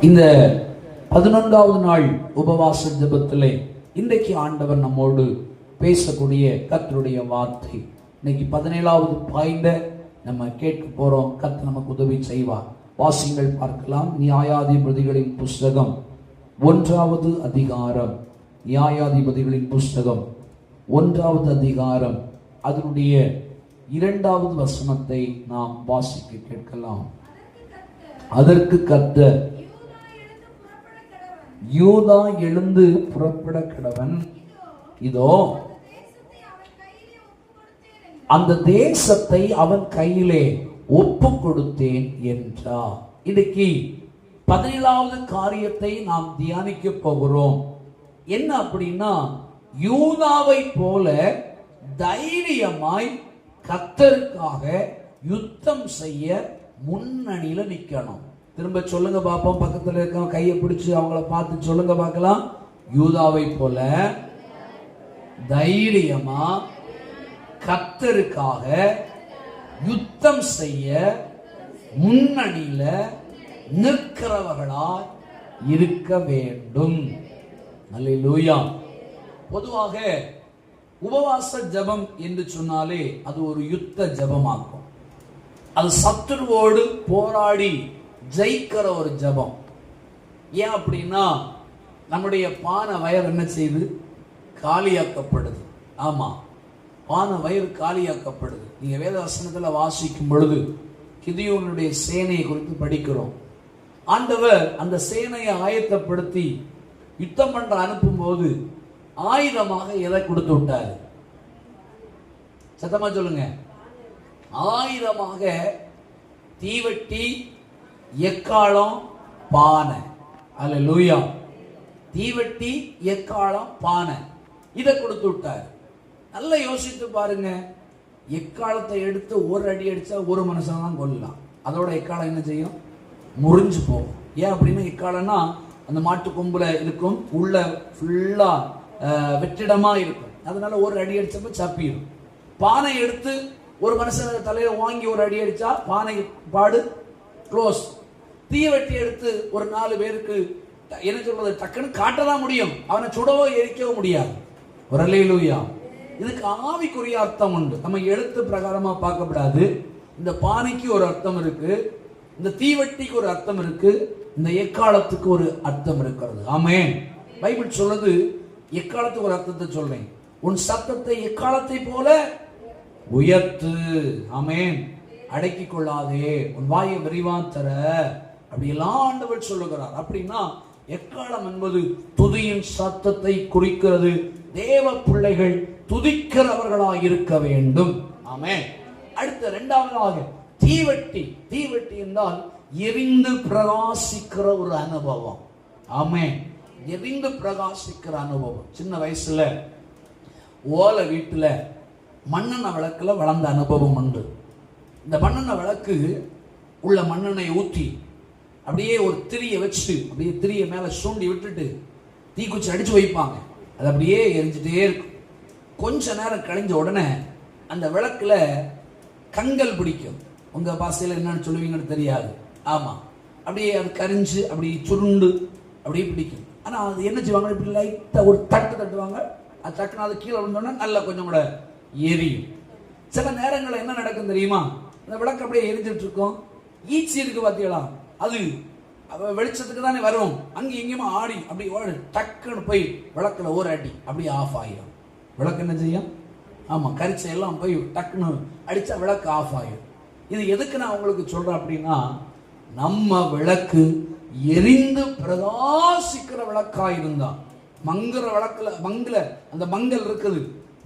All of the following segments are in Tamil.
இந்த 11வது நாள் உபவாச ஜெபத்திலே இன்றைக்கு ஆண்டவர் நம்மோடு பேசக்கூடிய கர்த்தருடைய வார்த்தை. இன்னைக்கு 17வது பாயிண்ட நம்ம கேட்க போறோம். கர்த்தர் நமக்கு உதவி செய்வார். வாசிங்கள் பார்க்கலாம். நியாயாதிபதிகளின் புஸ்தகம் 1வது அதிகாரம். நியாயாதிபதிகளின் புஸ்தகம் 1வது அதிகாரம் அதனுடைய 2வது வசனத்தை நாம் வாசிக்க கேட்கலாம். அதற்கு கர்த்தர், யூதா எழுந்து புறப்பட கடவன், இதோ அந்த தேசத்தை அவன் கையிலே ஒப்பு கொடுத்தேன் என்றார். இன்னைக்கு 17வது காரியத்தை நாம் தியானிக்க போகிறோம். என்ன அப்படின்னா, யூதாவை போல தைரியமாய் கர்த்தருக்காக யுத்தம் செய்ய முன்னணியில நிக்கணும். திரும்ப சொல்லுங்க பாப்போம். பக்கத்துல இருக்க கையை பிடிச்சு அவங்கள பார்த்து சொல்லுங்க பார்க்கலாம். யூதாவை போல தைரியமா கர்த்தருக்காக யுத்தம் செய்ய முன்னணியில நிற்கிறவர்களா இருக்க வேண்டும். அல்லேலூயா. பொதுவாக உபவாச ஜெபம் என்று சொன்னாலே அது ஒரு யுத்த ஜெபமாகும். அது சத்துருவோடு போராடி ஜெயிக்கிற ஒரு ஜெபம். ஏன் அப்படின்னா, நம்முடைய பானை வயர் என்ன செய்யுது? காலியாக்கப்படுது. ஆமா, பானை வயிறு காலியாக்கப்படுது. நீங்க வேத வசனத்துல வாசிக்கும் பொழுது கிதியோனுடைய சேனையை குறித்து படிக்கிறோம். ஆண்டவர் அந்த சேனையை ஆயத்தப்படுத்தி யுத்தம் பண்ற அனுப்பும் போது ஆயுதமாக எதை கொடுத்து விட்டாரு? சத்தமா சொல்லுங்க. ஆயுதமாக தீவட்டி, எக்காளம், பானை. அல்லேலூயா. தீவட்டி, எக்காளம், பானை, இதை கொடுத்து விட்டார். நல்லா யோசித்து பாருங்க. எக்காலத்தை எடுத்து ஒரு அடி அடிச்சா ஒரு மனுஷன் தான் கொல்லலாம். அதோட எக்காலம் என்ன செய்யும்? முறிஞ்சு போகும். ஏன் அப்படின்னா, எக்காலம்னா அந்த மாட்டு கொம்புல இருக்கும், உள்ள ஃபுல்லா வெற்றிடமா இருக்கும். அதனால ஒரு அடி அடிச்சப்ப சப்பிடும். பானை எடுத்து ஒரு மனுஷன் தலையில வாங்கி ஒரு அடி அடிச்சா பானை பாடு க்ளோஸ். தீவட்டி எடுத்து ஒரு 4 பேருக்கு என்ன சொல்றது, டக்குன்னு காட்டதான் முடியும், அவனை சுடவோ எரிக்கவும் முடியாது. ஒரு அல்லேலூயா. இதுக்கு ஆவிக்குரிய அர்த்தம் உண்டு. நம்ம எழுத்து பிரகாரமா பார்க்கப்படாது. இந்த பானைக்கு ஒரு அர்த்தம் இருக்கு, இந்த தீவட்டிக்கு ஒரு அர்த்தம் இருக்கு, இந்த எக்காலத்துக்கு ஒரு அர்த்தம் இருக்கிறது. ஆமென். பைபிள் சொல்றது எக்காலத்துக்கு ஒரு அர்த்தத்தை சொல்றேன். உன் சத்தத்தை எக்காலத்தை போல உயர்த்து. ஆமென். அடக்கிக் கொள்ளாதே, உன் வாயை விரிவா தர, அப்படி எல்லாம் ஆண்டவர் சொல்லுகிறார். அப்படின்னா எக்காலம் என்பது துதியின் சத்தத்தை குறிக்கிறது. தேவ பிள்ளைகள் துதிக்கிறவர்களாக இருக்க வேண்டும். ஆமென். அடுத்த 2வதாக தீவட்டி. தீவட்டி என்றால் எரிந்து பிரகாசிக்கிற ஒரு அனுபவம். ஆமென். எரிந்து பிரகாசிக்கிற அனுபவம். சின்ன வயசுல ஓலை வீட்டுல மண்ணெண்ண விளக்குல வளர்ந்த அனுபவம் உண்டு. இந்த மண்ணெண்ண விளக்கு உள்ள மண்ணெண்ணை ஊற்றி அப்படியே ஒரு திரியை வச்சு அப்படியே திரியை மேல சூண்டி விட்டுட்டு தீக்குச்சி அடிச்சு வைப்பாங்க. அது அப்படியே எரிஞ்சுட்டே இருக்கும். கொஞ்ச நேரம் கழிஞ்ச உடனே அந்த விளக்குல கங்கல் பிடிக்கும். உங்க பாசையில என்னன்னு சொல்லுவீங்கன்னு தெரியாது. ஆமா, அப்படியே அது கரிஞ்சு அப்படி சுருண்டு அப்படியே பிடிக்கும். ஆனா அது என்ன செய்வாங்க, இப்படி லைட்டா ஒரு தட்டு தட்டுவாங்க. அது டக்குன்னு அது கீழே விழுந்தோன்னா நல்லா கொஞ்சம் கூட எரியும். சில நேரங்களில் என்ன நடக்கும் தெரியுமா? அந்த விளக்கு அப்படியே எரிஞ்சிட்டு இருக்கும். ஈச்சி இருக்கு பார்த்தீங்களா, அது வெளிச்சத்துக்கு தானே வரும். அங்கே எங்கேயுமா ஆடி அப்படி டக்குன்னு போய் விளக்குல ஒரு அடி அப்படி ஆஃப் ஆகிடும். விளக்கு என்ன செய்யும்? ஆமா, கரிச்சை எல்லாம் போய் டக்குன்னு அடிச்சா விளக்கு ஆஃப் ஆகிடும். இது எதுக்கு நான் உங்களுக்கு சொல்றேன் அப்படின்னா, நம்ம விளக்கு எரிந்து பிரகாசிக்கிற விளக்கா இருந்தா, மங்குற விளக்குல அந்த மங்கல் இருக்குது,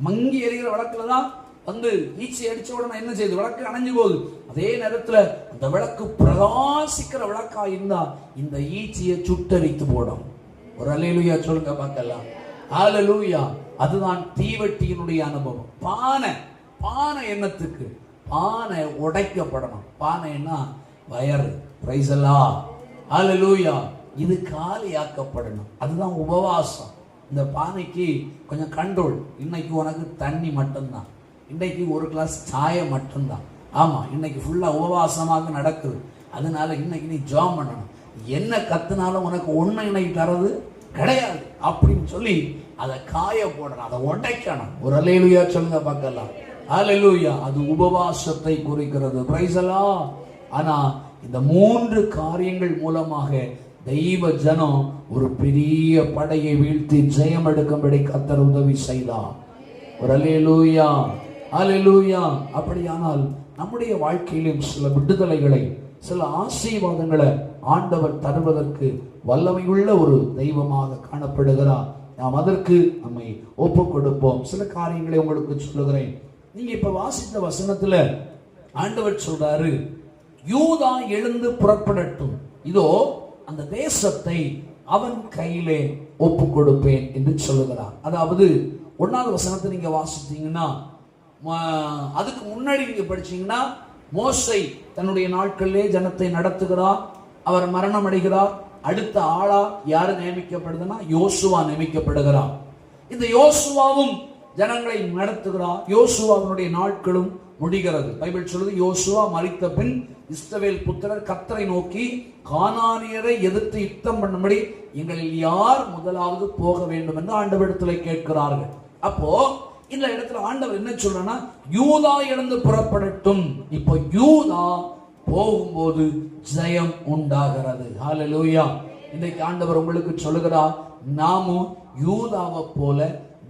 மங்கி எரிகிற விளக்குல தான் வந்து ஈச்சி அடிச்ச உடனே என்ன செய்யுது? விளக்கு அணைஞ்சு போகுது. அதே நேரத்துல அந்த விளக்கு பிரகாசிக்கிற விளக்கா இருந்தா இந்த ஈச்சியை சுட்டரித்து போடும். ஒரு அல்லேலூயா சொல்லுங்க பார்க்கலாம். அல்லேலூயா. அதுதான் தீவட்டியினுடைய அனுபவம். பானை. பானை என்னத்துக்கு? பானை உடைக்கப்படணும். பானைன்னா வயறு. பிரைஸ் எல்லாம். அல்லேலூயா. இது காலியாக்கப்படணும். அதுதான் உபவாசம். இந்த பானைக்கு கொஞ்சம் கண்ட்ரோல். இன்னைக்கு உனக்கு தண்ணி மட்டும்தான், இன்னைக்கு ஒரு கிளாஸ் சாயம் மட்டும்தான். ஆமா, இன்னைக்கு ஃபுல்லா உபவாசமாக நடக்குது. அதனால இன்னைக்கு நீ ஜெபம் பண்ணணும். என்ன கத்துனாலும் உனக்கு ஒன்னை தரது கிடையாது அப்படின்னு சொல்லி அதை காய போடணும், அதை உடைக்கணும். ஒரு அல்லேலூயா சொல்லுங்க பார்க்கலாம். அல்லேலூயா. அது உபவாசத்தை குறிக்கிறது. பிரைஸ் எல்லாம். ஆனா இந்த 3 காரியங்கள் மூலமாக தெய்வ ஜனம் ஒரு பெரிய படையை வீழ்த்தி ஜெயம் எடுக்கும்படி கர்த்தர் உதவி செய்தார். ஒரு அல்லேலூயா, அல்லேலூயா. அப்படியானால் நம்முடைய வாழ்க்கையிலும் சில விடுதலைகளை, சில ஆசீர்வாதங்களை ஆண்டவர் தருவதற்கு வல்லமையுள்ள ஒரு தெய்வமாக காணப்படுகிறார். நாம் அதற்கு நம்மை ஒப்பு கொடுப்போம். சில காரியங்களை உங்களுக்கு சொல்லுகிறேன். நீங்க இப்ப வாசித்த வசனத்துல ஆண்டவர் சொல்றாரு, யூதா எழுந்து புறப்படட்டும், இதோ அந்த தேசத்தை அவன் கையிலே ஒப்பு கொடுப்பேன் என்று சொல்லுகிறார். அதாவது 1வது வசனத்தை நீங்க வாசித்தீங்கன்னா, அதுக்கு முன்னாடி நீங்க படிச்சீங்கன்னா, மோசே தன்னுடைய நாட்களிலே ஜனத்தை நடத்துகிறார், அவர் மரணம் அடைகிறார். அடுத்த ஆளா யாரு நியமிக்கப்படுதுன்னா யோசுவா நியமிக்கப்படுகிறார். இந்த யோசுவாவும் ஜனங்களை நடத்துகிறார். யோசுவாவினுடைய நாட்களும் முடிகிறது. பைபிள் சொல்லுது, யோசுவா மரித்த பின் இஸ்ரவேல் புத்திரர் கர்த்தரை நோக்கி, கானானியரை எதிர்த்து யுத்தம் பண்ணும்படி எங்களில் யார் முதலாவது போக வேண்டும் என்று ஆண்டவரிடத்தில் கேட்கிறார்கள். அப்போ இந்த இடத்துல ஆண்டவர் என்ன சொல்றனா, யூதா எழுந்து புறப்படட்டும். இப்போ யூதா போகும்போது ஜெயம் உண்டாகிறது. ஹல்லேலூயா. இன்னைக்கு ஆண்டவர் உங்களுக்கு சொல்லுகிறார், நாமும் யூதாவை போல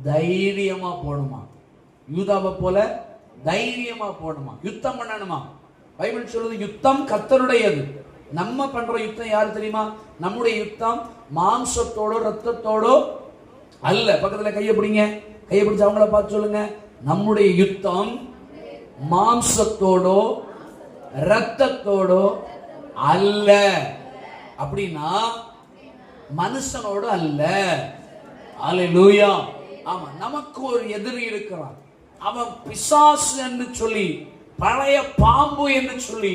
தைரியமா போணுமா, யூதாவை போல தைரியமா போணுமா, யுத்தம் பண்ணணுமா. பைபிள் சொல்லுது, யுத்தம் கர்த்தருடையது. நம்ம பண்ற யுத்தம் யாரு தெரியுமா? நம்முடைய யுத்தம் மாம்சத்தோடோ ரத்தத்தோடோ அல்ல. பக்கத்துல கையை பிடிங்க, கையை பிடிச்சு அவங்கள பார்த்து சொல்லுங்க, நம்முடைய யுத்தம் மாம்சத்தோடோ ரத்தத்தோடோ அல்ல. அப்படின்னா மனுஷனோடு அல்ல. அல்லேலூயா. ஆமா, நமக்கு ஒரு எதிரி இருக்கிறான். அவன் பிசாசு என்று சொல்லி, பழைய பாம்பு என்று சொல்லி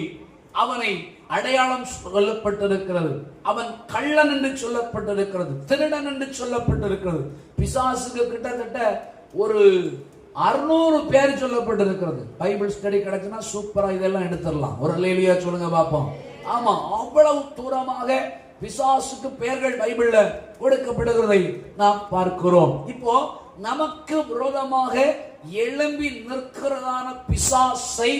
அவனை அடையாளம் சொல்லப்பட்டிருக்கிறது. அவன் கள்ளன் என்று சொல்லப்பட்டிருக்கிறது, திருடன் என்று சொல்லப்பட்டிருக்கிறது. பிசாசுக்கு கிட்டத்தட்ட ஒரு 600 பேர் சொல்லப்பட்டிருக்கிறது. பைபிள் ஸ்டடி கிடைச்சுன்னா சூப்பரா இதெல்லாம் எடுத்துடலாம். ஒரு அல்லேலூயா சொல்லுங்க பாப்போம். ஆமா, அவ்வளவு தூரமாக பிசாசுக்கு பெயர்கள் பைபிள்ல கொடுக்கப்படுகிறதை நாம் பார்க்கிறோம். இப்போ நமக்கு விரோதமாக எழும்பி நிற்கிறதான பிசாசை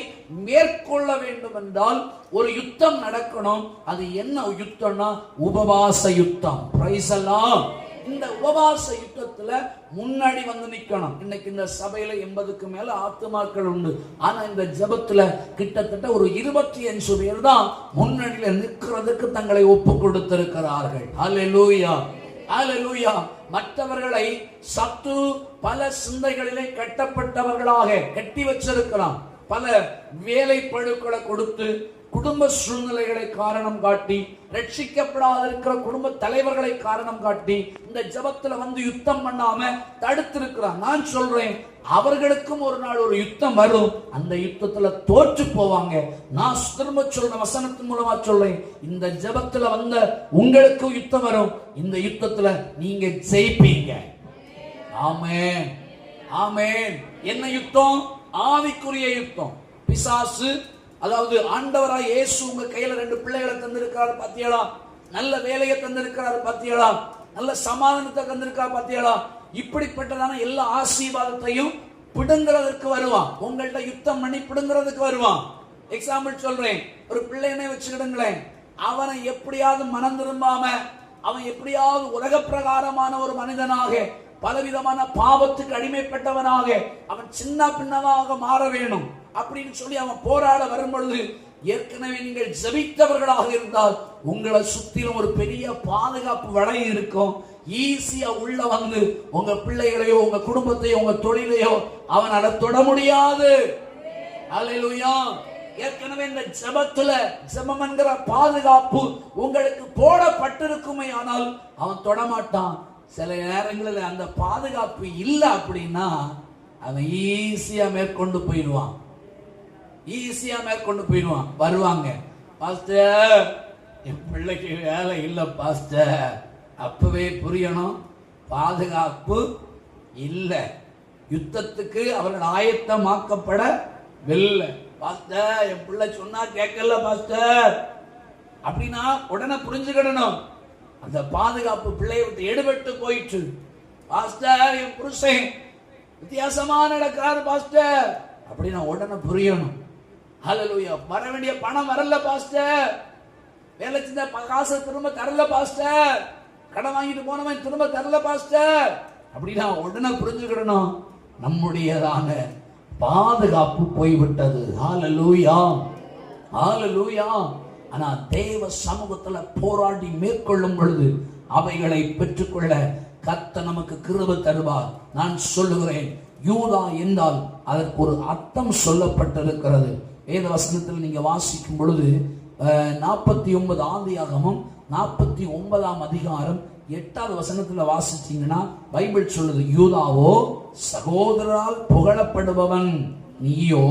மேற்கொள்ள வேண்டும் என்றால் ஒரு யுத்தம் நடக்கணும். அது என்ன யுத்தம்னா உபவாச யுத்தம். பிரைஸ் எல்லாம். இந்த உபவாச யுத்தத்துல முன்னாடி வந்து நிக்கணும். இன்னைக்கு இந்த சபையில 80க்கு மேல ஆத்துமாக்கள் உண்டு. ஆனா இந்த ஜெபத்துல கிட்டத்தட்ட ஒரு 25 பேர் தான் முன்னாடியில நிற்கிறதுக்கு தங்களை ஒப்பு கொடுத்திருக்கிறார்கள். அல்லேலூயா, அல்லேலூயா. மற்றவர்களை சத்து பல சிந்தைகளிலே கட்டப்பட்டவர்களாக கட்டி வச்சிருக்கலாம். பல வேலை பழுக்களை கொடுத்து, குடும்ப சூழ்நிலைகளை காரணம் காட்டி, ரட்சிக்கப்படாத இருக்கிற குடும்ப தலைவர்களை காரணம் காட்டி இந்த ஜெபத்துல வந்து யுத்தம் பண்ணாம தடுத்திருக்கிறான். நான் சொல்றேன், அவர்களுக்கும் ஒரு நாள் ஒரு யுத்தம் வரும். அந்த யுத்தத்துல தோற்று போவாங்க. நான் திரும்ப சொல்ற வசனத்தின் மூலமா சொல்றேன், இந்த ஜெபத்துல வந்த உங்களுக்கு யுத்தம் வரும். இந்த யுத்தத்துல நீங்க ஜெயிப்பீங்க. ஆமென், ஆமென். என்ன யுத்தம்? ஆவிக்குரிய யுத்தம். பிசாசு, அதாவது ஆண்டவராய் இயேசு உங்க கையில 2 பிள்ளைகளை தந்திருக்காரு பாத்தியாளா, நல்ல வேலையை தந்திருக்காரு பாத்தியாளா, நல்ல சமாதானத்தை தந்திருக்காரு பாத்தியாளா. இப்படிப்பட்டதான எல்லா ஆசீர்வாதத்தையும் பிடுங்கிறதுக்கு வருவான். உங்கள்ட்ட யுத்தம் பண்ணி பிடுங்கிறதுக்கு வருவான். எக்ஸாம்பிள் சொல்றேன், ஒரு பிள்ளைனை வச்சுக்கிடுங்களேன். அவனை எப்படியாவது மனம் திரும்பாம, அவன் எப்படியாவது உலக பிரகாரமான ஒரு மனிதனாக, பலவிதமான பாவத்துக்கு அடிமைப்பட்டவனாக அவன் சின்ன பின்னமாக மாற வேணும் அப்படின்னு சொல்லி அவன் போராட வரும் பொழுது, ஏற்கனவே நீங்கள் ஜெபித்தவர்களாக இருந்தால் உங்களை சுத்திலும் ஒரு பெரிய பாதுகாப்பு வலை இருக்கும். ஈஸியா உள்ள வந்து உங்க பிள்ளைகளையோ உங்க குடும்பத்தையோ உங்க தொழிலையோ அவனால தொட முடியாது. அல்லேலூயா. ஏற்கனவே இந்த ஜெபத்துல ஜெபம் என்கிற பாதுகாப்பு உங்களுக்கு போடப்பட்டிருக்குமே, ஆனால் அவன் தொடமாட்டான். சில நேரங்களில் அந்த பாதுகாப்பு இல்லை அப்படின்னா அவன் ஈஸியா மேற்கொண்டு போயிடுவான். ஈஸியா மேற்கொண்டு போயிடுவான். வருவாங்க, பாஸ்டர் என் பிள்ளைக்கு வேலை இல்லை பாஸ்டர். அப்பவே புரியணும், பாதுகாப்பு இல்லை. யுத்தத்துக்கு அவர்கள் ஆயத்தமாக்கப்படவில்லை. பாஸ்டர் என் பிள்ளை சொன்னா கேட்கல பாஸ்டர், அப்படின்னா உடனே புரிஞ்சுக்கிடணும், அந்த பாதுகாப்பு பிள்ளையை விட்டு எடுபட்டு போயிட்டு, பாஸ்டர் என் புருஷன் வித்தியாசமா நடக்கிறாரு பாஸ்டர் அப்படின்னா உடனே புரியணும். ஹல்லேலூயா. வர வேண்டிய பணம் வரல பாஸ்டர், வேலை செஞ்ச காசை திரும்ப தரல பாஸ்டர், கடன் வாங்கிட்டு போனவன் திரும்ப தரல பாஸ்டர் அப்படின்னா உடனே புரிஞ்சுக்கிடணும், நம்முடையதான பாதுகாப்பு போய்விட்டது. ஹல்லேலூயா, ஹல்லேலூயா. ஆனா தேவ சமூகத்துல போராடி மேற்கொள்ளும் பொழுது அவைகளை பெற்றுக்கொள்ள கர்த்தர் நமக்கு கிருபை தருவார். நான் சொல்லுகிறேன், யூதா என்றால் அதற்கு ஒரு அர்த்தம் சொல்லப்பட்டிருக்கிறது. வேத வசனத்தில் நீங்க வாசிக்கும் பொழுது 49 ஆதியாகமம் 49 அதிகாரம் 8வது வசனத்துல வாசிச்சீங்கன்னா பைபிள் சொல்லுது, யூதாவோ சகோதரரால் புகழப்படுபவன், நீயோ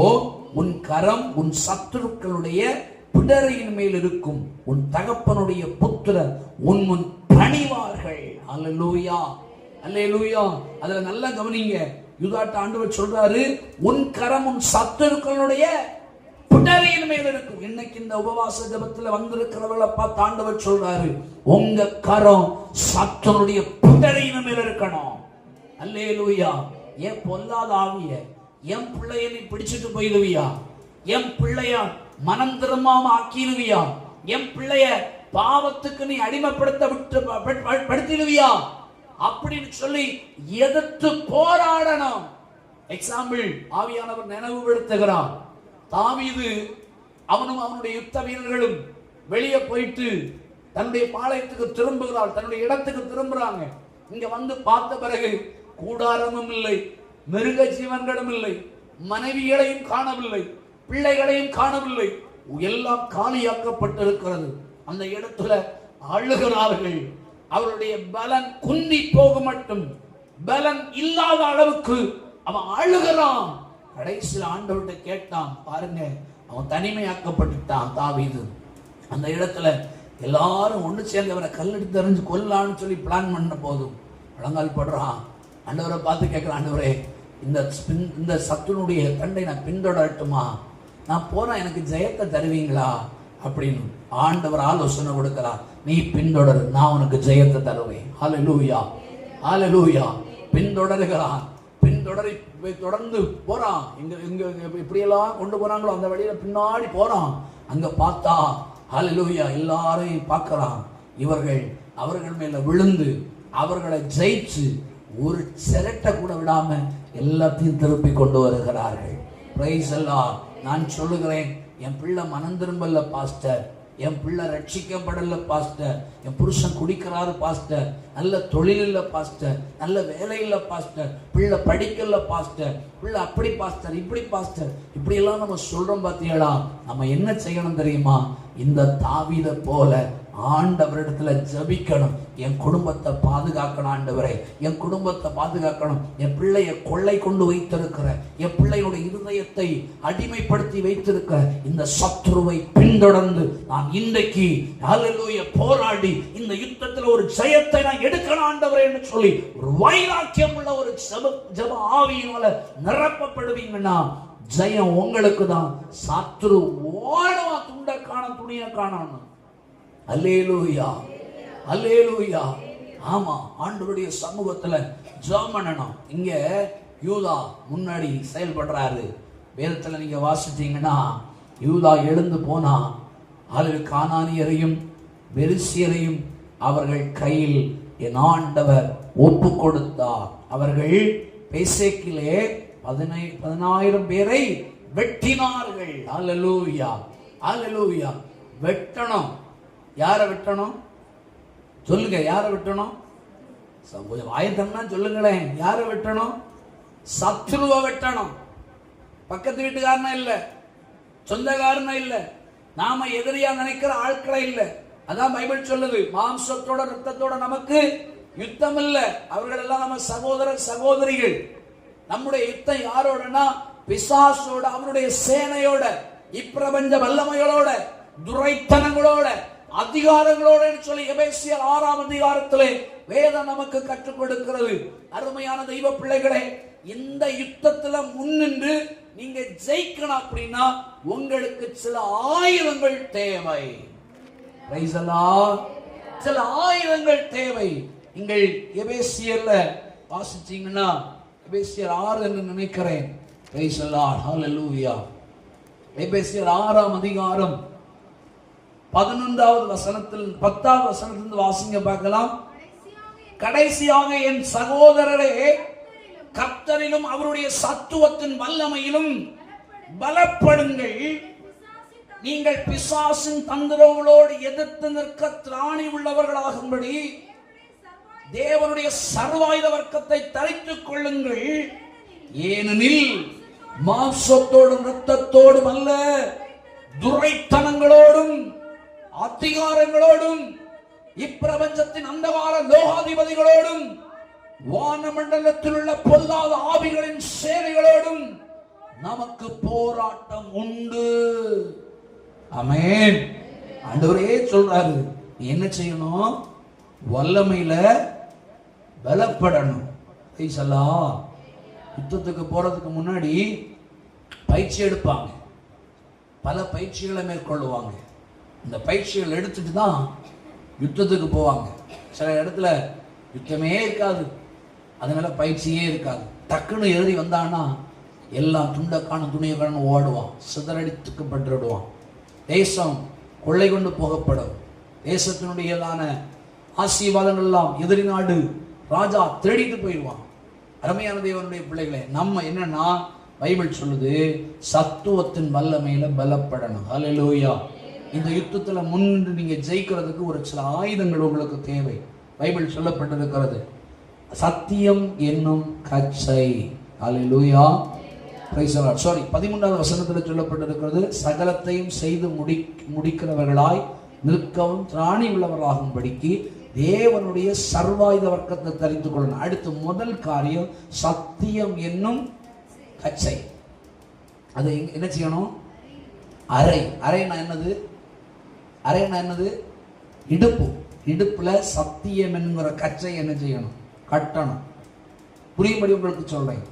உன் கரம் உன் சத்துருக்களுடைய பிடரையின் மேல் இருக்கும், உன் தகப்பனுடைய புத்திரர் உன் முன் பணிவார்கள். அல்லேலூயா, அல்லேலூயா. அதுல நல்லா கவனிங்க, யூதாட்ட ஆண்டவர் சொல்றாரு, உன் கரம் உன் சத்துருக்களுடைய பிடரையின் மேல் இருக்கும். இன்னைக்கு இந்த உபவாச ஜெபத்துல வந்திருக்கிறவளை பார்த்து ஆண்டவர் சொல்றாரு, உங்க கரம் சத்துருடைய பிடரையின் மேல் இருக்கணும். அல்லேலூயா. ஏன் பொல்லாத ஆவிய என் பிள்ளைய நீ பிடிச்சிட்டு போயிடுவியா? என் பிள்ளைய மனம் திரும்பாம ஆக்கிடுவியா? என் பிள்ளைய பாவத்துக்கு நீ அடிமைப்படுத்த படுத்திடுவியா அப்படின்னு சொல்லி எதிர்த்து போராடணும். எக்ஸாம்பிள், ஆவியானவர் நினைவுபடுத்துகிறார். தாவீது அவனும் அவனுடைய யுத்த வீரர்களும் வெளியே போயிட்டு தன்னுடைய பாளையத்துக்கு திரும்புகிறார், தன்னுடைய இடத்துக்கு திரும்புறாங்க. இங்க வந்து பார்த்த பிறகு கூடாரமும் இல்லை, மிருக ஜீவன்களும் இல்லை, மனைவிகளையும் காணவில்லை, பிள்ளைகளையும் காணவில்லை, எல்லாம் காலியாக்கப்பட்டிருக்கிறது. அந்த இடத்துல அழுகிறார்கள். அவருடைய பலன் குந்தி போக மட்டும் பலன் இல்லாத அளவுக்கு அவன் அழுகிறான். கடைசியில் ஆண்டவர்கிட்ட கேட்டான், பாருங்க, அவன் தனிமையாக்கப்பட்டுட்டான் தாவீது. அந்த இடத்துல எல்லாரும் ஒன்று சேர்ந்து அவரை கல்லெடுத்து எறிஞ்சு கொல்லான்னு சொல்லி பிளான் பண்ண போதும் முழங்கால் படுறான். ஆண்டவரை பார்த்து கேட்கிறான், ஆண்டவரே, இந்த சத்துனுடைய தண்டை நான் பின்தொடரட்டுமா? நான் போறேன், எனக்கு ஜெயத்தை தருவீங்களா அப்படின்னு ஆண்டவர் ஆலோசனை கொடுக்கிறார். நீ பின்தொடர், நான் உனக்கு ஜெயத்தை தருவேன். ஹல்லேலூயா, ஹல்லேலூயா. பின்தொடருகிறான். தொடர்ந்து போறான். இங்க இப்படியெல்லாம் கொண்டு போறாங்களோ அந்த வழியில பின்னாடி போறான். அங்க பார்த்தா ஹல்லேலூயா எல்லாரையும் பார்க்கறான். இவர்கள் அவர்கள் மேல விழுந்து அவர்களை ஜெயிச்சு ஒரு சிரட்டை கூட விடாம எல்லாத்தையும் திருப்பி கொண்டு வருகிறார்கள். பிரைஸ் எல்லாம். நான் சொல்லுகிறேன், என் பிள்ளை மனம் திரும்பல பாஸ்டர், என் பிள்ளை ரட்சிக்கப்படல பாஸ்டர், என் புருஷன் குடிக்கிறாரு பாஸ்டர், நல்ல தொழில் இல்ல பாஸ்டர், நல்ல வேலை இல்ல பாஸ்டர், பிள்ளை படிக்கல பாஸ்டர், பிள்ளை அப்படி பாஸ்டர், இப்படி பாஸ்டர், இப்படி எல்லாம் நம்ம சொல்றோம். பாத்தீங்களா? நம்ம என்ன செய்யணும் தெரியுமா? இந்த தாவீதை போல ஆண்டவரிடத்துல ஜபிக்கணும். என் குடும்பத்தை பாதுகாக்கணும் ஆண்டவரே, என் குடும்பத்தை பாதுகாக்கணும். என் பிள்ளைய கொள்ளை கொண்டு வைத்திருக்கிற, என் பிள்ளையோட இருதயத்தை அடிமைப்படுத்தி வைத்திருக்கிற இந்த சத்துருவை பின்தொடர்ந்து நான் இன்றைக்கு ஹல்லேலூயா போராடி இந்த யுத்தத்தில் ஒரு ஜெயத்தை நான் எடுக்கணும் ஆண்டவரே என்று சொல்லி ஒரு வைராக்கியம் உள்ள ஒரு ஜெப ஆவியினால நிரப்பப்படுவீங்கன்னா ஜெயம் உங்களுக்கு தான். சத்துரு ஓடவா, துண்ட காண துணிய காணணும். அல்லேலூயா, அல்லேலூயா. ஆமா, ஆண்டவருடைய சமூகத்துல ஜெபம் பண்ணணும். இங்க யூதா முன்னாடி செயல்படுறாரு. வேதத்துல நீங்க வாசிச்சீங்கன்னா யூதா எழுந்து போனா கானானியரையும் பெரிசியரையும் அவர்கள் கையில் என் ஆண்டவர் ஒப்பு கொடுத்தார். அவர்கள் பெசேக்கிலே 10,000 பேரை வெட்டினார்கள். அல்லேலூயா, அல்லேலூயா. வெட்டணும். யாரை வெட்டணும் சொல்லுங்க? யாரை வெட்டணும்? கொஞ்சம் ஆயத்தம்னா சொல்லுங்களேன். யாரை வெட்டணும்? சத்ருவை வெட்டணும். பக்கத்து வீட்டுக்காரனா இல்ல, சொந்தக்காரனா இல்ல, நாம எதிரியா நினைக்கிற ஆட்களை இல்ல. அதான் பைபிள் சொல்லுது, மாம்சத்தோட ரத்தத்தோட நமக்கு யுத்தம் இல்ல. அவர்கள் எல்லாம் நம்ம சகோதர சகோதரிகள். நம்முடைய யுத்தம் யாரோடனா பிசாசோட, அவனுடைய சேனையோட, இப்பிரபஞ்ச வல்லமைகளோட, துரைத்தனங்களோட, அதிகாரங்களோட சொல்லி எபேசியர் 6ஆம் அதிகாரத்திலே வேதம் நமக்கு கற்றுக் கொடுக்கிறது. அருமையான தெய்வ பிள்ளைகளே, இந்த யுத்தத்துல முன்னின்று நீங்க ஜெயிக்கணும் அப்படின்னா உங்களுக்கு சில ஆயுதங்கள் தேவை. Price the Lord. சில ஆயுதங்கள் தேவை. நீங்கள் எபேசியர்ல வாசிச்சீங்கன்னா எபேசியர் 6 என்று நினைக்கிறேன். Praise the lord. ஹalleluya. எபேசியர் 6ஆம் அதிகாரம் 11வது வசனத்தில் 10வது வசனத்திலிருந்து வாசிங்க பார்க்கலாம். கடைசியாக என் சகோதரரே, கர்த்தரிலும் அவருடைய சத்துவத்தின் வல்லமையிலும் பலப்படுங்கள். நீங்கள் பிசாசின் தந்திரங்களோடு எதிர்த்து நிற்க திராணி உள்ளவர்களாகும்படி தேவனுடைய சர்வாயுத வர்க்கத்தை தரித்துக் கொள்ளுங்கள். ஏனெனில் மாம்சத்தோடும் இரத்தத்தோடும் அல்ல, துரைத்தனங்களோடும் அதிகாரங்களோடும் இப்பிரபஞ்சத்தின் அந்தகார லோகாதிபதிகளோடும் வானமண்டலத்தில் உள்ள பொல்லாத ஆவிகளின் சேனைகளோடும் நமக்கு போராட்டம் உண்டு. ஆமென். ஆண்டவரே சொல்றாரு, என்ன செய்யணும்? வல்லமையில பலப்படணும். யுத்தத்துக்கு போறதுக்கு முன்னாடி பயிற்சி எடுப்பாங்க, பல பயிற்சிகளை மேற்கொள்ளுவாங்க. இந்த பயிற்சிகள் எடுத்துட்டு தான் யுத்தத்துக்கு போவாங்க. சில இடத்துல யுத்தமே இருக்காது, அதனால பயிற்சியே இருக்காது. டக்குன்னு எழுதி வந்தான்னா எல்லாம் துண்டை காணும் துணியை காணும் ஓடுவான், சிதறடித்துக்கப்பட்டுடுவான். தேசம் கொள்ளை கொண்டு போகப்படும். தேசத்தினுடையதான ஆசீர்வாதங்கள் எல்லாம் எதிரி நாடு ராஜா திருடிட்டு போயிடுவான். அருமையான தேவனுடைய பிள்ளைகளே, நம்ம என்னன்னா பைபிள் சொல்லுது, சத்துவத்தின் வல்லமையில பலப்படணும். ஹல்லேலூயா. இந்த யுத்தத்துல முன்னின்று நீங்க ஜெயிக்கிறதுக்கு ஒரு சில ஆயுதங்கள் உங்களுக்கு தேவை. பைபிள் சொல்லப்பட்டிருக்கிறது, சத்தியம் என்னும் கச்சை. ஹல்லேலூயா. Praise the lord. சாரி, 13வது வசனத்தில் சொல்லப்பட்டிருக்கிறது, சகலத்தையும் செய்து முடிக்கிறவர்களாய் நிற்கவும் திராணி உள்ளவர்களாகும்படிக்கு தேவனுடைய சர்வாயுத வர்க்கத்தை தரித்து கொள்ளணும். அடுத்து முதல் காரியம் சத்தியம் என்னும் கச்சை. அது என்ன செய்யணும்? அரை. அரைனா என்னது? அரைனா என்னது? இடுப்பு. இடுப்புல சத்தியம் என்கிற கச்சை என்ன செய்யணும்? கட்டணும். புரியும்படி உங்களுக்கு சொல்றேன்.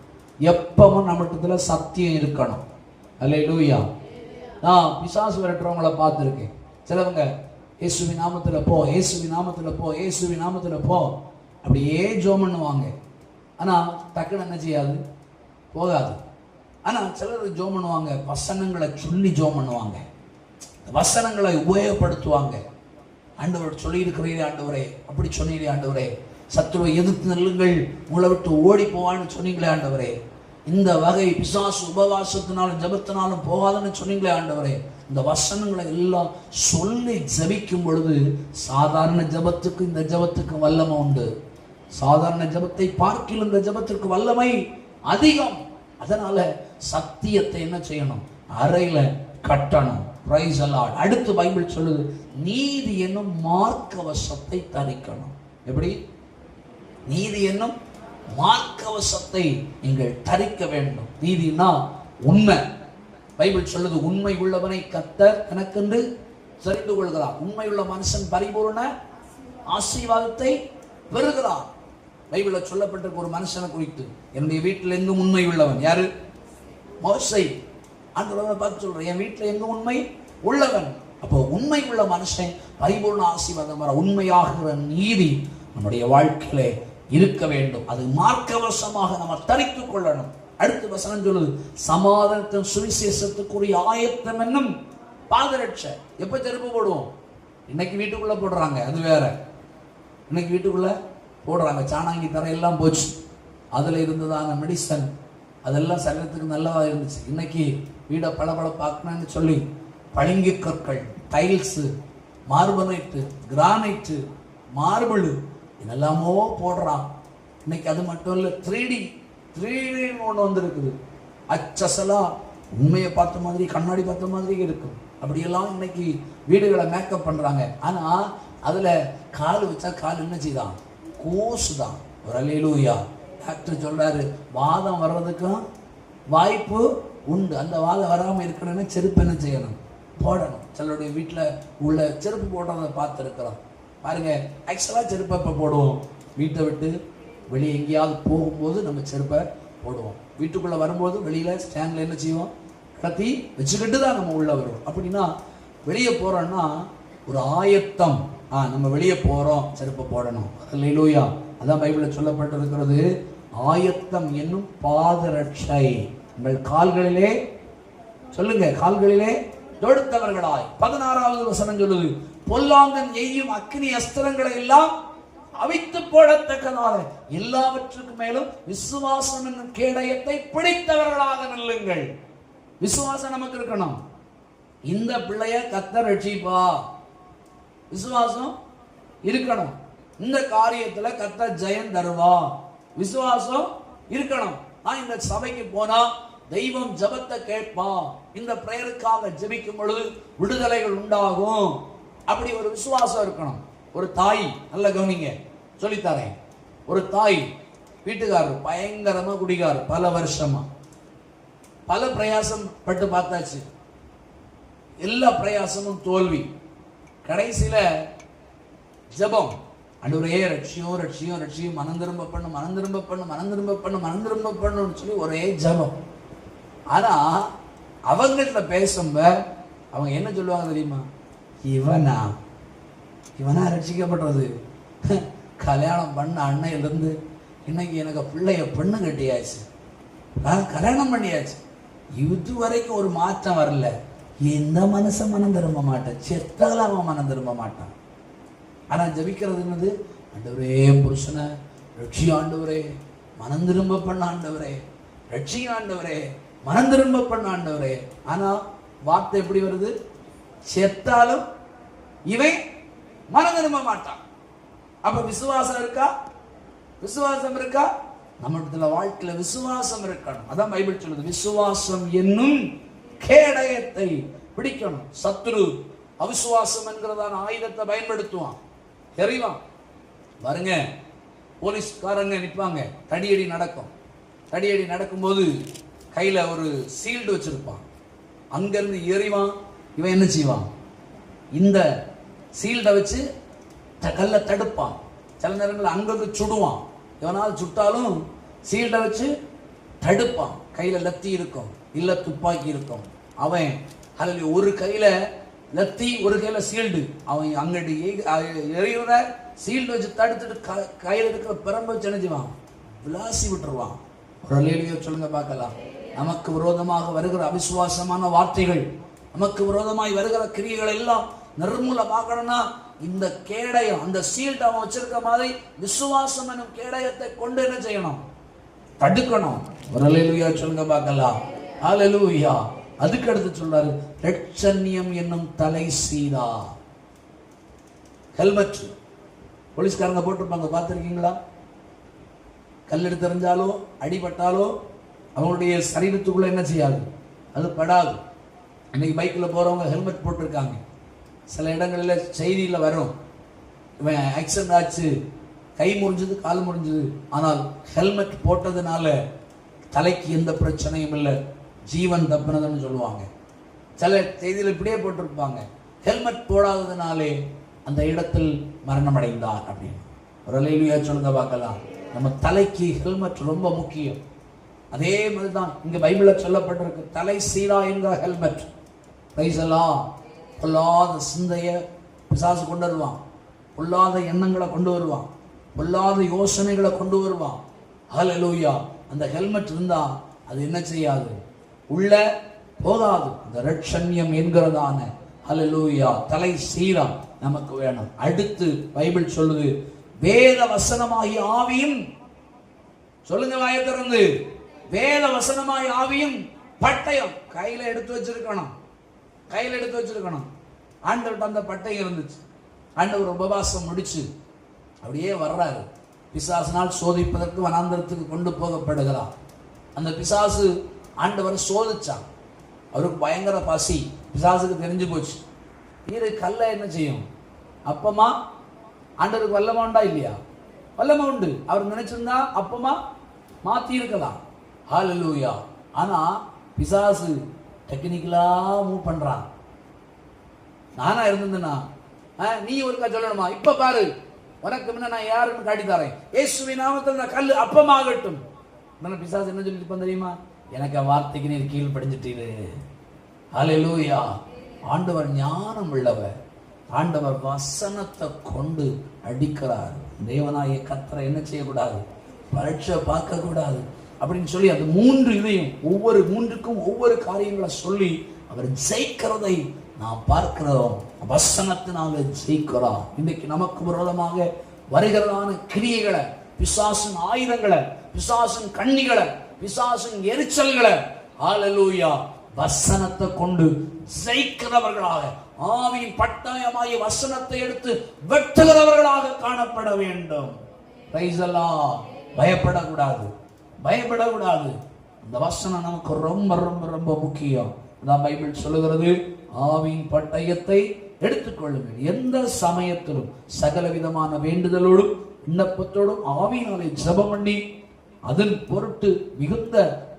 எப்பவும் நம்மகிட்ட சத்தியம் இருக்கணும். அல்லேலூயா. நான் பிசாசு விரட்டுறவங்களை பார்த்துருக்கேன். சிலவங்க இயேசுவின் நாமத்துல போ, இயேசுவின் நாமத்துல போ, இயேசுவின் நாமத்துல போ அப்படியே ஜெபம் பண்ணுவாங்க. ஆனா டக்குன்னு என்ன செய்யாது? போகாது. ஆனா சிலர் ஜெபம் பண்ணுவாங்க, வசனங்களை சொல்லி ஜெபம் பண்ணுவாங்க, வசனங்களை உபயோகப்படுத்துவாங்க. ஆண்டவர் சொல்லி இருக்கிறீரே ஆண்டவரே, அப்படி சொன்னீரே ஆண்டவரே, சத்துருவை எதிர்த்து நில்லுங்கள், உங்களை விட்டு ஓடி போவான்னு சொன்னீங்களே ஆண்டவரே, இந்த வகை பிசாசு உபவாசத்தினாலும் ஜபத்தினாலும் போகாதுன்னு சொன்னீங்களே ஆண்டவரே, இந்த வசனங்களை எல்லாம் சொல்லி ஜபிக்கும் பொழுது சாதாரண ஜபத்துக்கு இந்த ஜபத்துக்கு வல்லமை உண்டு. சாதாரண ஜபத்தை பார்க்கில் இந்த ஜபத்திற்கு வல்லமை அதிகம். அதனால சத்தியத்தை என்ன செய்யணும்? அறையில கட்டணும். Price the Lord. அடுத்து பைபிள் சொல்லுது, நீதி என்னும் மார்க்கவசத்தை தரிக்கணும். எப்படி? நீதி என்னும் மார்க்கவசத்தை நீங்கள் தரிக்க வேண்டும். நீதினா உண்மை. பைபிள் சொல்லுது, உண்மை உள்ளவனை கர்த்தர் எனக்கென்று தெரிந்து கொள்கிறார். உண்மை உள்ள மனுஷன் பரிபூர்ண ஆசீர்வாதத்தை பெறுகிறார். பைபிள்ல சொல்லப்பட்டிருக்க ஒரு மனுஷனை குறித்து, என்னுடைய வீட்டில் எங்கும் உண்மை உள்ளவன் யாரு? மோசே. ஆண்டவரை பார்த்து சொல்றேன், என் வீட்டில் எங்கும் உண்மை உள்ளவன். அப்போ உண்மை உள்ள மனுஷன் பரிபூர்ண ஆசீர்வாதம் வர உண்மையாகிற நீதி நம்முடைய வாழ்க்கையிலே இருக்க வேண்டும். அது மார்க்கவசமாக நம்ம தரித்துக் கொள்ளணும். அடுத்த வசனம் சொல்லுது, சமாதானத்தின் சுவிசேஷத்துக்குரிய ஆயத்தம் என்னும் பாதரட்சை. எப்ப செருப்பு போடுவோம்? இன்னைக்கு வீட்டுக்குள்ள போடுறாங்க, அது வேற. இன்னைக்கு வீட்டுக்குள்ள போடுறாங்க, சாணாங்கி தரையெல்லாம் போச்சு, அதுல இருந்ததான மெடிசன் அதெல்லாம் சரீரத்துக்கு நல்லதா இருந்துச்சு. இன்னைக்கு வீடை பளபளப்பாக்கணும்னு சொல்லி பளிங்கு கற்கள், டைல்ஸு, மார்பனைட்டு, கிரானைட்டு, மார்பிள் இதெல்லாமோ போடுறான். இன்னைக்கு அது மட்டும் இல்லை, 3D ஒன்று வந்துருக்குது. அச்சசலா உண்மையை பார்த்த மாதிரி, கண்ணாடி பார்த்த மாதிரி இருக்கும். அப்படியெல்லாம் இன்னைக்கு வீடுகளை மேக்கப் பண்றாங்க. ஆனா அதுல கால் வச்சா கால் என்ன செய்தான்? கூசுதான். ஒரு அல்லேலூயா. டாக்டர் சொல்றாரு, வாதம் வர்றதுக்கும் வாய்ப்பு உண்டு. அந்த வாதம் வராமல் இருக்கணும்னா செருப்பு என்ன செய்யணும்? போடணும். சிலருடைய வீட்டில் உள்ள செருப்பு போடுறத பார்த்துருக்கிறோம். பாருங்க, ஆக்சுவலாக செருப்பை இப்போ போடுவோம், வீட்டை விட்டு வெளியே எங்கேயாவது போகும்போது நம்ம செருப்பை போடுவோம். வீட்டுக்குள்ளே வரும்போது வெளியில் ஸ்டாண்டில் என்ன செய்வோம்? கடத்தி வச்சுக்கிட்டு தான் நம்ம உள்ளே வருவோம். அப்படின்னா வெளியே போகிறோன்னா ஒரு ஆயத்தம். நம்ம வெளியே போறோம், செருப்பு போடணும். அல்லேலூயா. அதான் பைபிளில் சொல்லப்பட்டிருக்கிறது, ஆயத்தம் என்னும் பாதரட்சை உங்கள் கால்களிலே, சொல்லுங்க, கால்களிலே தொடுத்தவர்களாய். 16வது வசனம் சொல்லுது, பொல்லாங்கன் எய்யும் அக்னி அஸ்திரங்களை எல்லாம் அவித்து போடத்தக்கதாக எல்லாவற்றுக்கு மேலும் விசுவாசம் என்னும் கேடயத்தை பிடித்தவர்களாக நில்லுங்கள். விசுவாசம் நமக்கு இருக்கணும். இந்த பிள்ளைய கர்த்தர் ரட்சிப்பா, விசுவாசம் இருக்கணும். இந்த காரியத்துல கர்த்தர் ஜெயம் தருவா, விசுவாசம் இருக்கணும். நான் இந்த சபைக்கு போனா தெய்வம் ஜெபத்தை கேட்பா, இந்த பிரேயருக்காக ஜெபிக்கும் பொழுது விடுதலைகள் உண்டாகும், அப்படி ஒரு விசுவாசம் இருக்கணும். ஒரு தாய், நல்ல கவனிங்க, சொல்லித்தரேன். ஒரு தாய் வீட்டுக்காரர் பயங்கரமா குடிகாரர், பல வருஷமா பல பிரயாசம் பட்டு பார்த்தாச்சு, எல்லா பிரயாசமும் தோல்வி. கடைசியில ஜெபம், ஆண்டவரே ரட்சியும் ரட்சியும் ரட்சியும், மனம் திரும்ப பண்ணு, மனம் திரும்ப பண்ணு, மனம் திரும்ப பண்ணு, மனம் திரும்ப பண்ணுன்னு சொல்லி ஒரே ஜெபம். ஆனா அவங்கள்ட்ட பேசும்ப அவங்க என்ன சொல்லுவாங்க தெரியுமா? இவனா ரட்சிக்கப்படுறது? கல்யாணம் பண்ண அன்னையிலிருந்து இன்னைக்கு எனக்கு பிள்ளைய பெண்ணு கட்டியாச்சு, கல்யாணம் பண்ணியாச்சு, இது வரைக்கும் ஒரு மாற்றம் வரல. எந்த மனுஷன் மனம் திரும்ப மாட்டான், செத்தால அவன் மனம் திரும்ப மாட்டான். ஆனா ஜபிக்கிறது என்னது? ஆண்டவரே புருஷனை ரட்சி, ஆண்டவரே மனம் திரும்ப பண்ண, ஆண்டவரே ரட்சி, ஆண்டவரே மனம் திரும்ப பண்ண, ஆண்டவரே. ஆனா வார்த்தை எப்படி வருது? செத்தாலும் இவன் மனம் திரும்ப மாட்டான். அப்ப விசுவாசம் இருக்கா? விசுவாசம் இருக்கா? நம்மிடத்துல வாழ்க்கையில விசுவாசம் இருக்கணும். அதான் பைபிள் சொல்லுது, விசுவாசம் என்னும் கேடயத்தை பிடிக்கணும். சத்துரு அவிசுவாசம் என்கிறதான ஆயுதத்தை பயன்படுத்துவான், எறிவான். பாருங்க, போலீஸ்காரங்க நிற்பாங்க, தடியடி நடக்கும். தடியடி நடக்கும்போது கையில ஒரு சீல்டு வச்சிருப்பான், அங்கிருந்து எறிவான். இவன் என்ன செய்வான்? இந்த சீல்டை வச்சு கல்லை தடுப்பான். சில நேரங்களில் அங்கிருந்து சுடுவான். எவனால் சுட்டாலும் சீல்டை வச்சு தடுப்பான். கையில லத்தி இருக்கும், இல்ல துப்பாக்கி இருக்கும். அவன் அதில் ஒரு கையில லத்தி, ஒரு கையில சீல்டு. அவன் அங்கடி எறிகிற சீல்டு வச்சு தடுத்துட்டு கையில் இருக்கிற பிரம்பு வச்சு நினைச்சுவான், விளாசி விட்டுருவான். ஒரு அல்லேலூயா சொல்லுங்க பார்க்கலாம். நமக்கு விரோதமாக வருகிற அவிசுவாசமான வார்த்தைகள், நமக்கு விரோதமாய் வருகிற கிரியைகள் எல்லாம் நிர்மூலமாக்கணும்னா இந்த கேடயம், அந்த சீல்ட் அவன் வச்சிருக்க மாதிரி விசுவாசம் என்னும் கேடயத்தை கொண்டு என்ன செய்யணும்? தடுக்கணும். ஒரு அல்லேலூயா சொல்லுங்க பார்க்கலாம். அல்லேலூயா. அதுக்கு அடுத்து சொல்றாரு, ரட்சண்யம் என்னும் தலை சீரா. ஹெல்மெட் போலீஸ்காரங்க போட்டிருப்பாங்க, பார்த்திருக்கீங்களா? கல்லெடுத்து எறிஞ்சாலோ அடிபட்டாலோ அவங்களுடைய சரீரத்துக்குள்ள என்ன செய்யாது? அது படாது. இன்னைக்கு பைக்கில் போறவங்க ஹெல்மெட் போட்டிருக்காங்க. சில இடங்களில் செய்தியில் வரும், இவன் ஆக்சிடென்ட் ஆச்சு, கை முறிஞ்சது, கால் முறிஞ்சது, ஆனால் ஹெல்மெட் போட்டதுனால தலைக்கு எந்த பிரச்சனையும் இல்லை, ஜீவன் தப்புனதுன்னு சொல்லுவாங்க. சில செய்தியில் இப்படியே போட்டிருப்பாங்க, ஹெல்மெட் போடாததுனாலே அந்த இடத்தில் மரணம் அடைந்தார் அப்படின்னு. ஒரு அல்லேலூயா சொல்லுங்க பார்க்கலாம். நம்ம தலைக்கு ஹெல்மெட் ரொம்ப முக்கியம். அதே மாதிரி தான் இங்க பைபிளில் சொல்லப்பட்டிருக்கு, தலை சீரா என்கிற ஹெல்மெட். பொல்லாத சிந்தைய பிசாசு கொண்டு வருவான், பொல்லாத எண்ணங்களை கொண்டு வருவான், பொல்லாத யோசனைகளை கொண்டு வருவான். ஹல்லேலூயா. அந்த ஹெல்மெட் இருந்தா அது என்ன செய்யாது? உள்ள போகாது. அந்த ரட்சண்யம் என்கிறதான ஹல்லேலூயா தலை சீரா நமக்கு வேணும். அடுத்து பைபிள் சொல்லுது, வேத வசனமாகிய ஆவியும், சொல்லுங்க வாயை திறந்து, வேத வசனமாகிய ஆவியும் பட்டயம் கையில எடுத்து வச்சிருக்கணும், கையில் எடுத்து வச்சிருக்கணும். ஆண்டவர்கிட்ட அந்த பட்டயம் இருந்துச்சு. ஆண்டவர் உபவாசம் முடிச்சு அப்படியே வர்றாரு. பிசாசினால் சோதிப்பதற்கு வனாந்தரத்துக்கு கொண்டு போகப்படுகிறார். அந்த பிசாசு ஆண்டவர் சோதிச்சான். அவருக்கு பயங்கர பசி, பிசாசுக்கு தெரிஞ்சு போச்சு. இது கல்லை என்ன செய்யும்? அப்பமா ஆண்டவருக்கு வல்லமை உண்டா இல்லையா? வல்லமை உண்டு. அவர் நினைச்சிருந்தா அப்பமா மாத்தி இருக்கலாம். ஹல்லேலூயா. ஆனா பிசாசு டெக்னிக்கலா மூவ் பண்றான். நானா இருந்ததுன்னா நீ ஒருக்கா சொல்லணுமா? இப்ப பாரு, உனக்கு முன்ன நான் யாருன்னு காட்டி தரேன், இயேசுவின் நாமத்தில் நான் கல்லு அப்பமாகட்டும். பிசாசு என்ன சொல்லிட்டு தெரியுமா? எனக்கு வார்த்தைக்கு நீர் கீழ் படிஞ்சிட்டீரு. ஹல்லேலூயா. ஆண்டவர் ஞானம் உள்ளவர், ஆண்டவர் வசனத்தை கொண்டு அடிக்கிறார். தேவனாய கர்த்தரை என்ன செய்யக்கூடாது? பரீட்சை பார்க்க கூடாது அப்படின்னு சொல்லி அந்த 3 இதையும் ஒவ்வொரு 3க்கும் ஒவ்வொரு காரியங்களை சொல்லி அவர் ஜெயிக்கிறதை நாம் பார்க்கிறோம். வசனத்தினால ஜெயிக்கிறோம். இன்னைக்கு நமக்கு விரோதமாக வருகிறதான கிரியைகளை, பிசாசின் ஆயுதங்களை, பிசாசின் கண்ணிகளை, பிசாசின் எரிச்சல்களை ஹல்லேலூயா வசனத்தை கொண்டு ஜெயிக்கிறவர்களாக, ஆவியின் பட்டயமாகிய வசனத்தை எடுத்து வெட்டுகிறவர்களாக காணப்பட வேண்டும். Price the Lord. பயப்படக்கூடாது, பயப்படக்கூடாது. இந்த வசனம் நமக்கு ரொம்ப ரொம்ப ரொம்ப முக்கியம். அதான் பைபிள் சொல்லுகிறது, ஆவியின் பட்டயத்தை எடுத்துக்கொள்ளுங்கள், எந்த சமயத்திலும் சகல விதமான வேண்டுதலோடும் விண்ணப்பத்தோடும் ஆவியினாலே ஜெபம் பண்ணி அதன் பொருட்டு மிகுந்த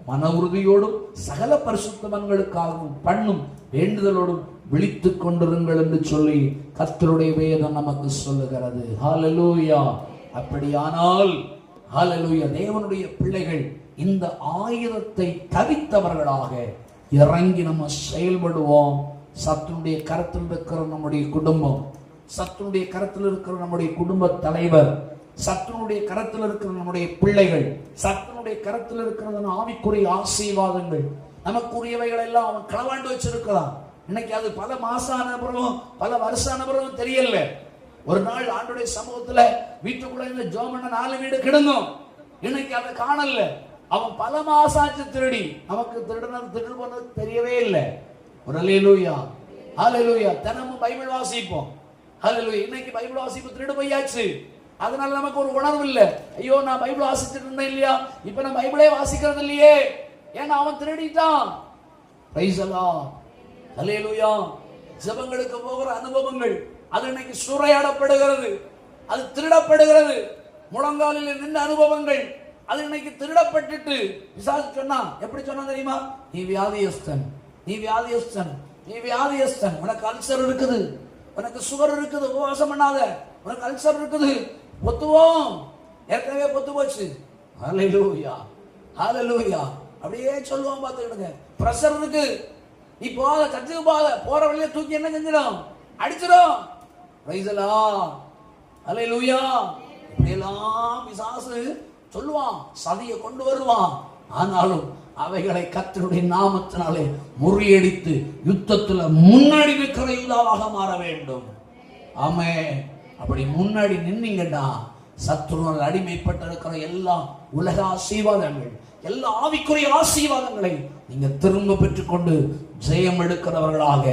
மன உறுதியோடும் சகல பரிசுத்தவான்களுக்காகவும் பண்ணும் வேண்டுதலோடும் விழித்துக் கொண்டிருங்கள் என்று சொல்லி கர்த்தருடைய வேதம் நமக்கு சொல்லுகிறது. ஹல்லேலூயா. அப்படியானால் ஹல்லேலூயா தேவனுடைய பிள்ளைகள் இந்த ஆயுதத்தை தவித்தவர்களாக இறங்கி நம்ம செயல்படுவோம். சத்துருடைய கரத்தில் இருக்கிற நம்முடைய குடும்பம், சத்துருடைய கரத்தில் இருக்கிற நம்முடைய குடும்ப தலைவர், சத்துருடைய கரத்தில் இருக்கிற நம்முடைய பிள்ளைகள், சத்துருடைய கரத்தில் இருக்கிற ஆவிக்குரிய ஆசீர்வாதங்கள், நமக்குரியவைகள் எல்லாம் அவன் களவாண்டு வச்சிருக்கிறான். இன்னைக்கு அது பல மாசம் ஆன பிறகும் பல வருஷம் ஆன பிறகும் தெரியல. ஒரு நாள் ஆண்டுடைய சமூகத்துல வீட்டுக்குள்ள இந்த ஜோமண்ண 4 வீடு கிடங்கும். இன்னைக்கு அதை காணல. அவன் பல மாசம் ஆச்சு திருடி. நமக்கு திருடு போனது தெரியவே இல்லை. ஒரு அல்லேலூயா, ஹல்லேலூயா. தினமும் பைபிள் வாசிப்போம். ஹல்லேலூயா. இன்னைக்கு பைபிள் வாசிப்பு திருடு போயாச்சு. அதனால நமக்கு ஒரு உணர்வு இல்லை. ஐயோ, நான் பைபிள் வாசிச்சுட்டு இருந்தேன் இல்லையா, இப்ப நான் பைபிளே வாசிக்கிறது இல்லையே, ஏன்னா அவன் திருடிட்டான். Price the lord. ஹல்லேலூயா. ஜெபங்களுக்கு போகிற அனுபவங்கள் அது இன்னைக்கு சூறையாடப்படுகிறது, அது திருடப்படுகிறது. முழங்காலில் நின்ற அனுபவங்கள் அது இன்னைக்கு திருடப்பட்டுட்டு பிசாசு சொன்னா, எப்படி சொன்னா தெரியுமா? நீ வியாதியஸ்தன், நீ வியாதியஸ்தன், நீ வியாதியஸ்தன், உனக்கு அல்சர் இருக்குது, உனக்கு சுகர் இருக்குது, உபவாசம் பண்ணாத, உனக்கு அல்சர் இருக்குது, பொத்துவோம், ஏற்கனவே பொத்து போச்சு. ஹல்லேலூயா, ஹல்லேலூயா. அப்படியே சொல்லுவோம். பார்த்துக்கிடுங்க. பிரஷர் இருக்கு, நீ போகாத, சர்ச்சுக்கு போகாத, போற வழியில தூக்கி என்ன செஞ்சிடும்? அடிச்சிடும். Praise the lord. ஹல்லேலூயா. இப்படியெல்லாம் பிசாசு சொல்லுவான், சதியை கொண்டு வருவான். ஆனாலும் அவைகளை கர்த்தருடைய நாமத்தினாலே முறியடித்து யுத்தத்துல முன்னாடி நிற்கிற யூதாவாக மாற வேண்டும். ஆமென். அப்படி முன்னாடி நின்னீங்கன்னா சத்துருவால் அடிமைப்பட்டு இருக்கிற எல்லா உலக ஆசீர்வாதங்கள், எல்லா ஆவிக்குரிய ஆசீர்வாதங்களை நீங்க திரும்ப பெற்றுக்கொண்டு ஜெயம் எடுக்கிறவர்களாக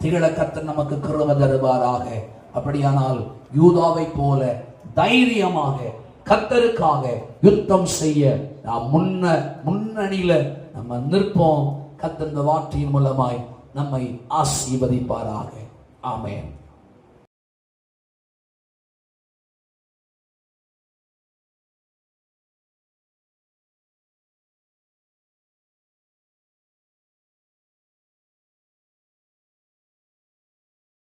திகழ கர்த்தர் நமக்கு கிருபை தருவாராக. அப்படியானால் யூதாவை போல தைரியமாக கர்த்தருக்காக யுத்தம் செய்ய நாம் முன்னணியில நம்ம நிற்போம். கர்த்தர் இந்த வார்த்தையின் மூலமாய் நம்மை ஆசீர்வதிப்பாராக. ஆமென்.